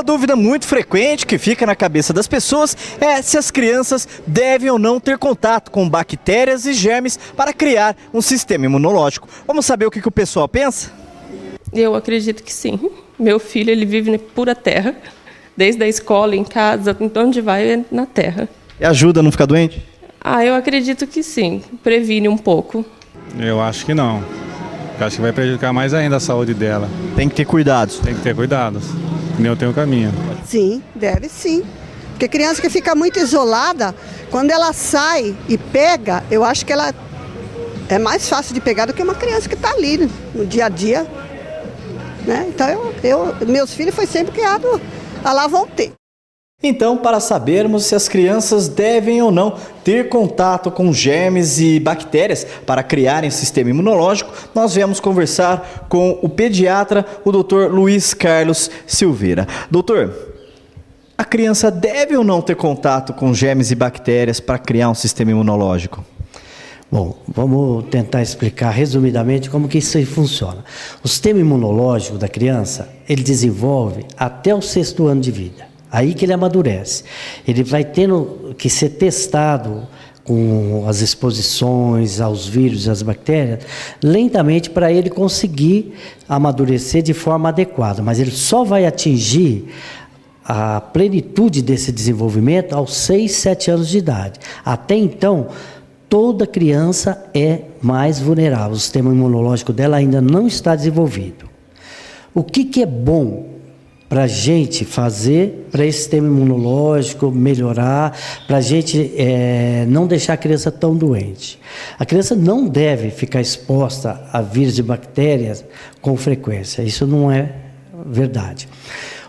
Uma dúvida muito frequente que fica na cabeça das pessoas é se as crianças devem ou não ter contato com bactérias e germes para criar um sistema imunológico. Vamos saber o que o pessoal pensa? Eu acredito que sim. Meu filho, ele vive na pura terra, desde a escola, em casa, onde vai é na terra. E ajuda a não ficar doente? Eu acredito que sim, previne um pouco. Eu acho que não. Eu acho que vai prejudicar mais ainda a saúde dela. Tem que ter cuidados. Tem que ter cuidados. Nem eu tenho o caminho. Sim, deve sim. Porque criança que fica muito isolada, quando ela sai e pega, eu acho que ela é mais fácil de pegar do que uma criança que está ali no dia a dia. Né? Então, meus filhos foi sempre criado a lá vão ter. Então, para sabermos se as crianças devem ou não ter contato com germes e bactérias para criarem sistema imunológico, nós viemos conversar com o pediatra, o Dr. Luiz Carlos Silveira. Doutor, a criança deve ou não ter contato com germes e bactérias para criar um sistema imunológico? Bom, vamos tentar explicar resumidamente como que isso aí funciona. O sistema imunológico da criança, ele desenvolve até o 6º ano de vida. Aí que ele amadurece. Ele vai tendo que ser testado com as exposições aos vírus e às bactérias, lentamente para ele conseguir amadurecer de forma adequada. Mas ele só vai atingir a plenitude desse desenvolvimento aos 6, 7 anos de idade. Até então, toda criança é mais vulnerável. O sistema imunológico dela ainda não está desenvolvido. O que é bom para a gente fazer, para esse sistema imunológico melhorar, para a gente não deixar a criança tão doente? A criança não deve ficar exposta a vírus e bactérias com frequência. Isso não é verdade.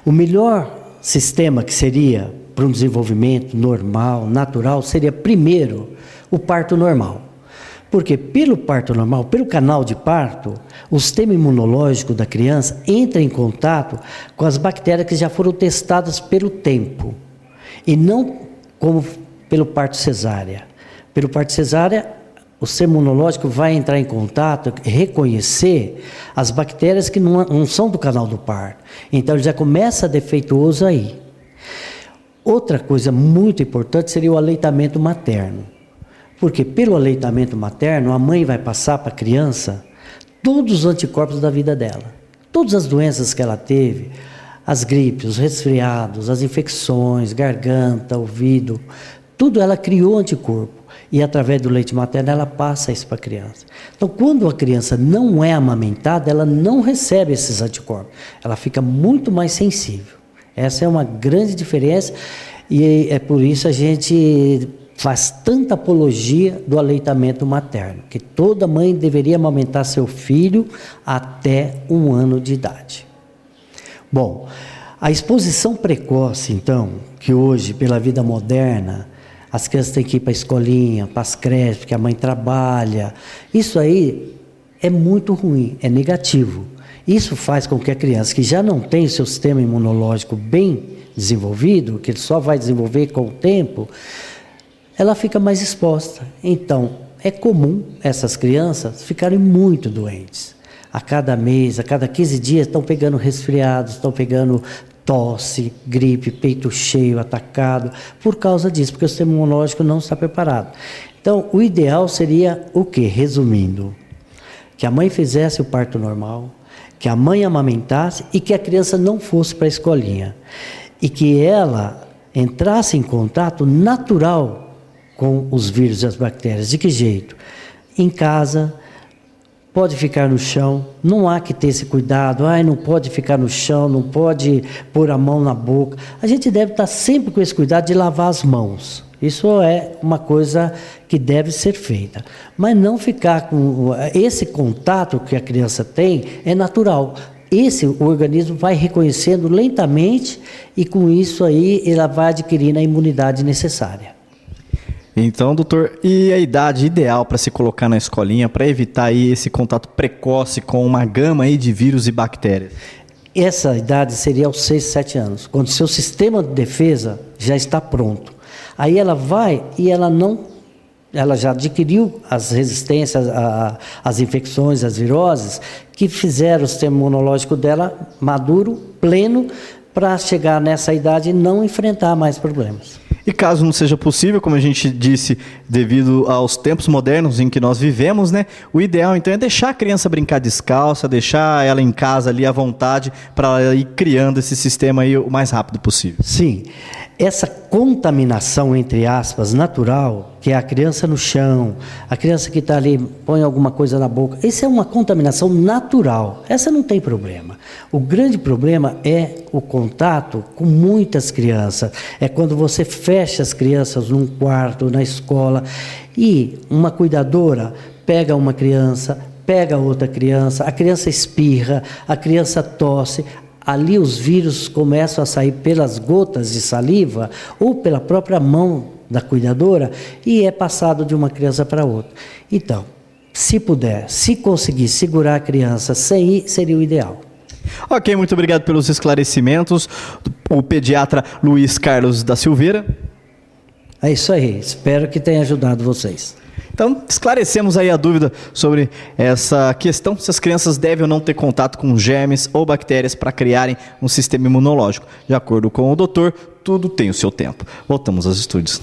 O melhor sistema que seria para um desenvolvimento normal, natural, seria primeiro o parto normal. Porque pelo parto normal, pelo canal de parto, o sistema imunológico da criança entra em contato com as bactérias que já foram testadas pelo tempo. E não como pelo parto cesárea. Pelo parto cesárea, o sistema imunológico vai entrar em contato, reconhecer as bactérias que não são do canal do parto. Então ele já começa defeituoso aí. Outra coisa muito importante seria o aleitamento materno. Porque pelo aleitamento materno, a mãe vai passar para a criança todos os anticorpos da vida dela. Todas as doenças que ela teve, as gripes, os resfriados, as infecções, garganta, ouvido, tudo ela criou anticorpo. E através do leite materno ela passa isso para a criança. Então, quando a criança não é amamentada, ela não recebe esses anticorpos. Ela fica muito mais sensível. Essa é uma grande diferença e é por isso a gente faz tanta apologia do aleitamento materno, que toda mãe deveria amamentar seu filho até 1 ano de idade. Bom, a exposição precoce, então, que hoje, pela vida moderna, as crianças têm que ir para a escolinha, para as creches, porque a mãe trabalha, isso aí é muito ruim, é negativo. Isso faz com que a criança que já não tem o seu sistema imunológico bem desenvolvido, que ele só vai desenvolver com o tempo, ela fica mais exposta. Então, é comum essas crianças ficarem muito doentes. A cada mês, a cada 15 dias, estão pegando resfriados, estão pegando tosse, gripe, peito cheio, atacado, por causa disso, porque o sistema imunológico não está preparado. Então, o ideal seria o quê? Resumindo, que a mãe fizesse o parto normal, que a mãe amamentasse e que a criança não fosse para a escolinha. E que ela entrasse em contato natural com os vírus e as bactérias. De que jeito? Em casa, pode ficar no chão, não há que ter esse cuidado, não pode ficar no chão, não pode pôr a mão na boca. A gente deve estar sempre com esse cuidado de lavar as mãos. Isso é uma coisa que deve ser feita. Mas não ficar com... Esse contato que a criança tem é natural. O organismo vai reconhecendo lentamente e com isso aí ela vai adquirindo a imunidade necessária. Então, doutor, e a idade ideal para se colocar na escolinha para evitar aí esse contato precoce com uma gama aí de vírus e bactérias? Essa idade seria aos 6, 7 anos, quando o seu sistema de defesa já está pronto. Aí ela vai e ela já adquiriu as resistências às infecções, às viroses, que fizeram o sistema imunológico dela maduro, pleno, para chegar nessa idade e não enfrentar mais problemas. E caso não seja possível, como a gente disse, devido aos tempos modernos em que nós vivemos, né? O ideal então é deixar a criança brincar descalça, deixar ela em casa ali à vontade para ela ir criando esse sistema aí o mais rápido possível. Sim, essa contaminação, entre aspas, natural, que é a criança no chão, a criança que está ali, põe alguma coisa na boca, isso é uma contaminação natural, essa não tem problema. O grande problema é o contato com muitas crianças, é quando você fecha as crianças num quarto, na escola, e uma cuidadora pega uma criança, pega outra criança, a criança espirra, a criança tosse. Ali os vírus começam a sair pelas gotas de saliva ou pela própria mão da cuidadora e é passado de uma criança para outra. Então, se puder, se conseguir segurar a criança sem ir, seria o ideal. Ok, muito obrigado pelos esclarecimentos. O pediatra Luiz Carlos da Silveira. É isso aí, espero que tenha ajudado vocês. Então, esclarecemos aí a dúvida sobre essa questão, se as crianças devem ou não ter contato com germes ou bactérias para criarem um sistema imunológico. De acordo com o doutor, tudo tem o seu tempo. Voltamos aos estúdios.